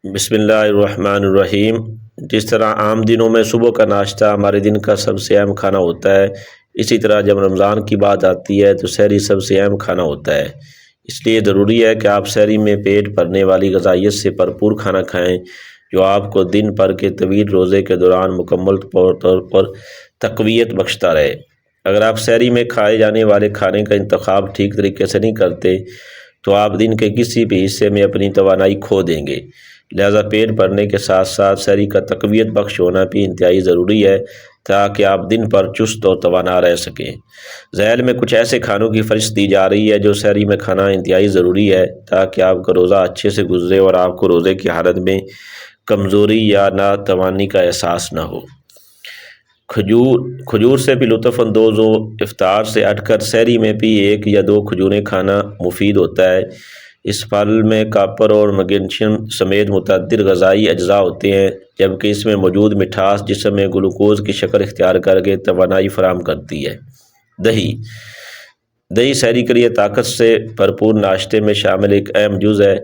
بسم اللہ الرحمن الرحیم۔ جس طرح عام دنوں میں صبح کا ناشتہ ہمارے دن کا سب سے اہم کھانا ہوتا ہے، اسی طرح جب رمضان کی بات آتی ہے تو سحری سب سے اہم کھانا ہوتا ہے۔ اس لیے ضروری ہے کہ آپ سحری میں پیٹ بھرنے والی غذائیت سے بھرپور کھانا کھائیں جو آپ کو دن بھر کے طویل روزے کے دوران مکمل طور پر تقویت بخشتا رہے۔ اگر آپ سحری میں کھائے جانے والے کھانے کا انتخاب ٹھیک طریقے سے نہیں کرتے تو آپ دن کے کسی بھی حصے میں اپنی توانائی کھو دیں گے۔ لہذا پیٹ بھرنے کے ساتھ ساتھ سحری کا تقویت بخش ہونا بھی انتہائی ضروری ہے تاکہ آپ دن پر چست اور توانا رہ سکیں۔ ذیل میں کچھ ایسے کھانوں کی فہرست دی جا رہی ہے جو سحری میں کھانا انتہائی ضروری ہے تاکہ آپ کا روزہ اچھے سے گزرے اور آپ کو روزے کی حالت میں کمزوری یا ناتوانی کا احساس نہ ہو۔ کھجور سے بھی لطف اندوز ہو۔ افطار سے ہٹ کر سحری میں بھی 1 یا 2 کھجوریں کھانا مفید ہوتا ہے۔ اس پھل میں کاپر اور میگنیشیم سمیت متعدد غذائی اجزاء ہوتے ہیں، جبکہ اس میں موجود مٹھاس جسم میں گلوکوز کی شکل اختیار کر کے توانائی فراہم کرتی ہے۔ دہی سحری کے لیے طاقت سے بھرپور ناشتے میں شامل ایک اہم جز ہے۔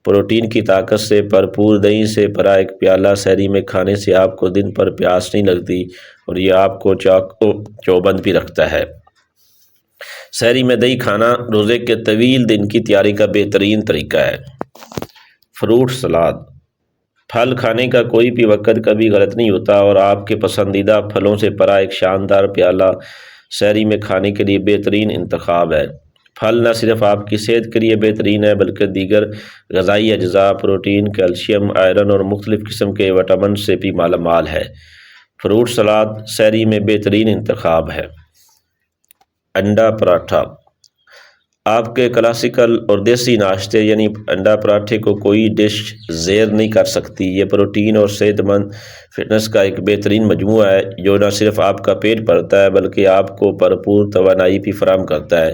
پروٹین کی طاقت سے بھرپور دہی سے بھرا ایک پیالہ سحری میں کھانے سے آپ کو دن پر پیاس نہیں لگتی اور یہ آپ کو چاق و چوبند بھی رکھتا ہے۔ سحری میں دہی کھانا روزے کے طویل دن کی تیاری کا بہترین طریقہ ہے۔ فروٹ سلاد۔ پھل کھانے کا کوئی بھی وقت کبھی غلط نہیں ہوتا اور آپ کے پسندیدہ پھلوں سے بھرا ایک شاندار پیالہ سحری میں کھانے کے لیے بہترین انتخاب ہے۔ پھل نہ صرف آپ کی صحت کے لیے بہترین ہے بلکہ دیگر غذائی اجزاء، پروٹین، کیلشیم، آئرن اور مختلف قسم کے وٹامن سے بھی مالا مال ہے۔ فروٹ سلاد سحری میں بہترین انتخاب ہے۔ انڈا پراٹھا۔ آپ کے کلاسیکل اور دیسی ناشتے یعنی انڈا پراٹھے کو کوئی ڈش زیر نہیں کر سکتی۔ یہ پروٹین اور صحت مند فٹنس کا ایک بہترین مجموعہ ہے جو نہ صرف آپ کا پیٹ بھرتا ہے بلکہ آپ کو بھرپور توانائی بھی فراہم کرتا ہے،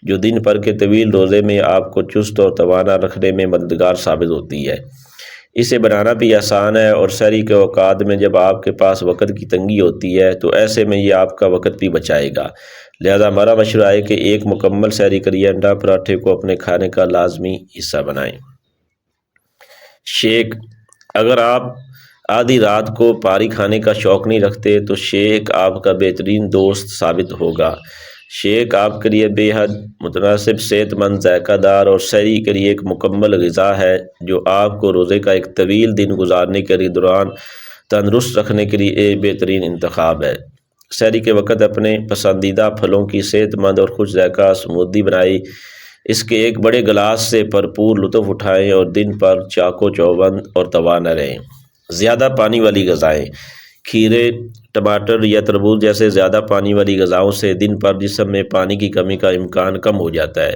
جو دن بھر کے طویل روزے میں آپ کو چست اور توانا رکھنے میں مددگار ثابت ہوتی ہے۔ اسے بنانا بھی آسان ہے اور سحری کے اوقات میں جب آپ کے پاس وقت کی تنگی ہوتی ہے تو ایسے میں یہ آپ کا وقت بھی بچائے گا۔ لہذا ہمارا مشورہ ہے کہ ایک مکمل سحری کے لیے انڈا پراٹھے کو اپنے کھانے کا لازمی حصہ بنائیں۔ شیک۔ اگر آپ آدھی رات کو بھاری کھانے کا شوق نہیں رکھتے تو شیک آپ کا بہترین دوست ثابت ہوگا۔ شیک آپ کے لیے بے حد متناسب، صحت مند، ذائقہ دار اور سحری کے لیے ایک مکمل غذا ہے جو آپ کو روزے کا ایک طویل دن گزارنے کے دوران تندرست رکھنے کے لیے ایک بہترین انتخاب ہے۔ سحری کے وقت اپنے پسندیدہ پھلوں کی صحت مند اور خوش ذائقہ سموتھی بنائیں، اس کے ایک بڑے گلاس سے بھرپور لطف اٹھائیں اور دن پر چاق و چوبند اور توانا رہیں۔ زیادہ پانی والی غذائیں۔ کھیرے، ٹماٹر یا تربوز جیسے زیادہ پانی والی غذاؤں سے دن پر جسم میں پانی کی کمی کا امکان کم ہو جاتا ہے۔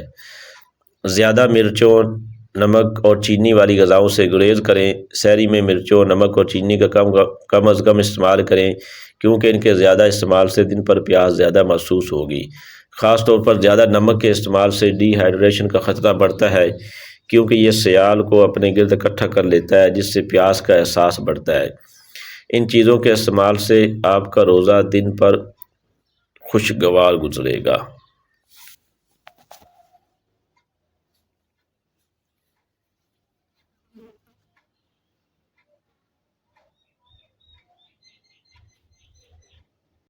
زیادہ مرچوں، نمک اور چینی والی غذاؤں سے گریز کریں۔ سحری میں مرچوں، نمک اور چینی کا کم از کم استعمال کریں کیونکہ ان کے زیادہ استعمال سے دن پر پیاس زیادہ محسوس ہوگی۔ خاص طور پر زیادہ نمک کے استعمال سے ڈی ہائیڈریشن کا خطرہ بڑھتا ہے کیونکہ یہ سیال کو اپنے گرد اکٹھا کر لیتا ہے جس سے پیاس کا احساس بڑھتا ہے۔ ان چیزوں کے استعمال سے آپ کا روزہ دن پر خوشگوار گزرے گا۔